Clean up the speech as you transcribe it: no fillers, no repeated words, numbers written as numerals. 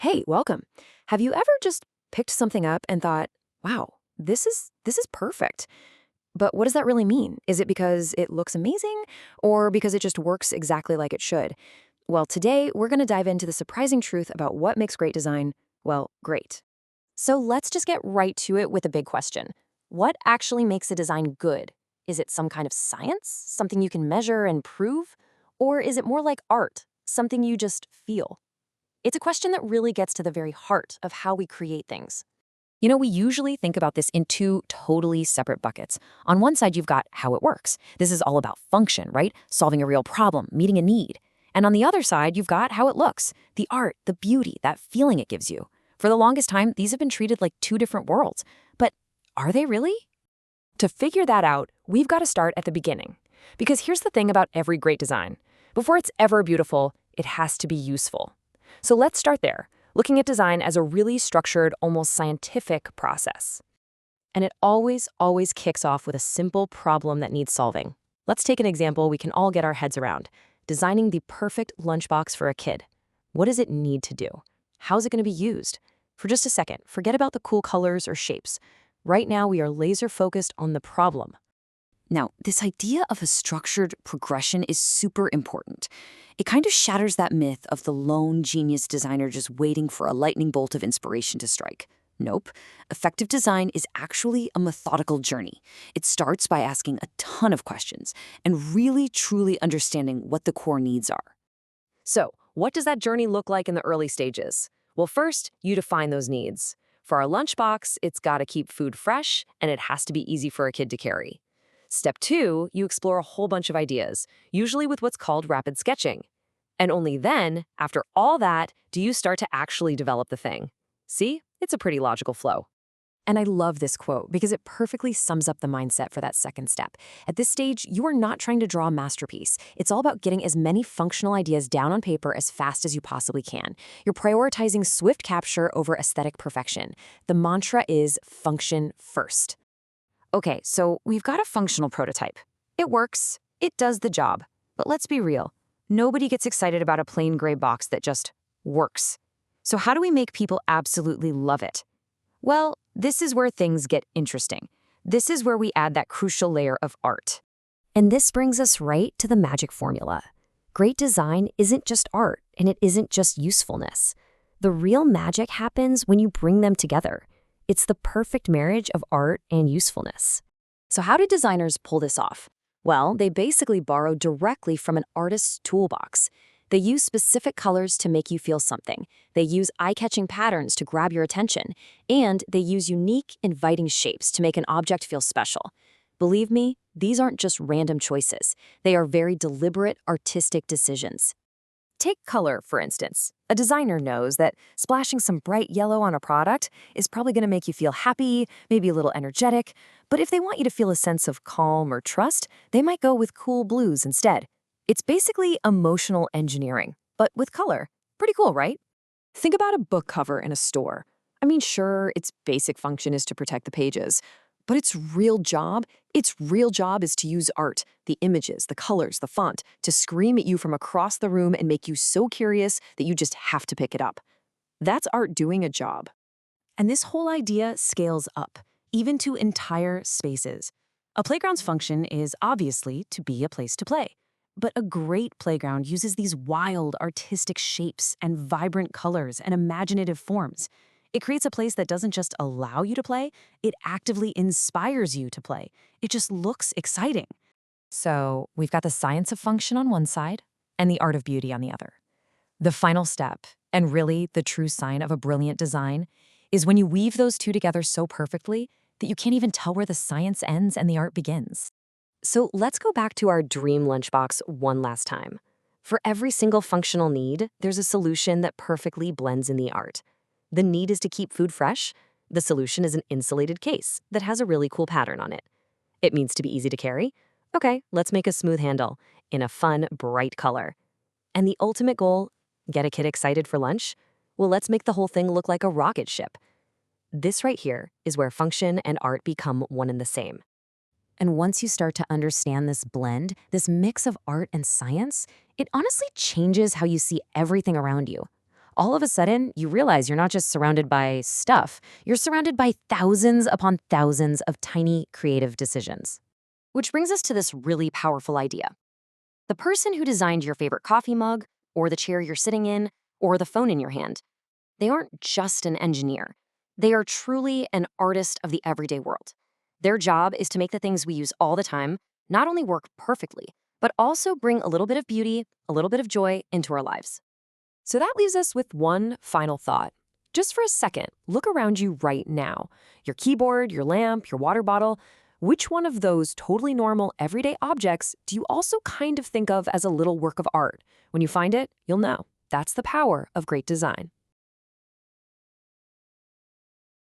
Hey, welcome. Have you ever just picked something up and thought, "Wow, this is perfect." But what does that really mean? Is it because it looks amazing or because it just works exactly like it should? Well, today we're going to dive into the surprising truth about what makes great design, well, great. So let's just get right to it with a big question. What actually makes a design good? Is it some kind of science, something you can measure and prove? Or is it more like art, something you just feel? It's a question that really gets to the very heart of how we create things. We usually think about this in two totally separate buckets. On one side, you've got how it works. This is all about function, right? Solving a real problem, meeting a need. And on the other side, you've got how it looks, the art, the beauty, that feeling it gives you. For the longest time, these have been treated like two different worlds. But are they really? To figure that out, we've got to start at the beginning. Because here's the thing about every great design. Before it's ever beautiful, it has to be useful. So let's start there, looking at design as a really structured, almost scientific process. And it always kicks off with a simple problem that needs solving. Let's take an example we can all get our heads around. Designing the perfect lunchbox for a kid. What does it need to do? How's it going to be used? For just a second, forget about the cool colors or shapes. Right now, we are laser focused on the problem. Now, this idea of a structured progression is super important. It kind of shatters that myth of the lone genius designer just waiting for a lightning bolt of inspiration to strike. Nope. Effective design is actually a methodical journey. It starts by asking a ton of questions and really truly understanding what the core needs are. So, what does that journey look like in the early stages? Well, first, you define those needs. For our lunchbox, it's got to keep food fresh and it has to be easy for a kid to carry. Step two, you explore a whole bunch of ideas, usually with what's called rapid sketching. And only then, after all that, do you start to actually develop the thing. See? It's a pretty logical flow. And I love this quote because it perfectly sums up the mindset for that second step. At this stage, you are not trying to draw a masterpiece. It's all about getting as many functional ideas down on paper as fast as you possibly can. You're prioritizing swift capture over aesthetic perfection. The mantra is function first. Okay, so we've got a functional prototype. It works, it does the job. But let's be real. Nobody gets excited about a plain gray box that just works. So how do we make people absolutely love it? Well, this is where things get interesting. This is where we add that crucial layer of art. And this brings us right to the magic formula. Great design isn't just art, and it isn't just usefulness. The real magic happens when you bring them together. It's the perfect marriage of art and usefulness. So how do designers pull this off? Well, they basically borrow directly from an artist's toolbox. They use specific colors to make you feel something. They use eye-catching patterns to grab your attention. And they use unique, inviting shapes to make an object feel special. Believe me, these aren't just random choices. They are very deliberate, artistic decisions. Take color, for instance. A designer knows that splashing some bright yellow on a product is probably going to make you feel happy, maybe a little energetic, but if they want you to feel a sense of calm or trust, they might go with cool blues instead. It's basically emotional engineering, but with color. Pretty cool, right? Think about a book cover in a store. I mean, sure, its basic function is to protect the pages, but its real job is to use art, the images, the colors, the font, to scream at you from across the room and make you so curious that you just have to pick it up. That's art doing a job. And this whole idea scales up, even to entire spaces. A playground's function is obviously to be a place to play. But a great playground uses these wild, artistic shapes and vibrant colors and imaginative forms. It creates a place that doesn't just allow you to play, it actively inspires you to play. It just looks exciting. So we've got the science of function on one side and the art of beauty on the other. The final step, and really the true sign of a brilliant design, is when you weave those two together so perfectly that you can't even tell where the science ends and the art begins. So let's go back to our dream lunchbox one last time. For every single functional need, there's a solution that perfectly blends in the art. The need is to keep food fresh. The solution is an insulated case that has a really cool pattern on it. It means to be easy to carry. Okay, let's make a smooth handle in a fun, bright color. And the ultimate goal, get a kid excited for lunch? Well, let's make the whole thing look like a rocket ship. This right here is where function and art become one and the same. And once you start to understand this blend, this mix of art and science, it honestly changes how you see everything around you. all of a sudden, you realize you're not just surrounded by stuff, you're surrounded by thousands upon thousands of tiny creative decisions. Which brings us to this really powerful idea. The person who designed your favorite coffee mug, or the chair you're sitting in, or the phone in your hand, they aren't just an engineer. They are truly an artist of the everyday world. Their job is to make the things we use all the time not only work perfectly, but also bring a little bit of beauty, a little bit of joy into our lives. So that leaves us with one final thought. Just for a second, look around you right now. Your keyboard, your lamp, your water bottle. Which one of those totally normal, everyday objects do you also kind of think of as a little work of art? When you find it, you'll know. That's the power of great design.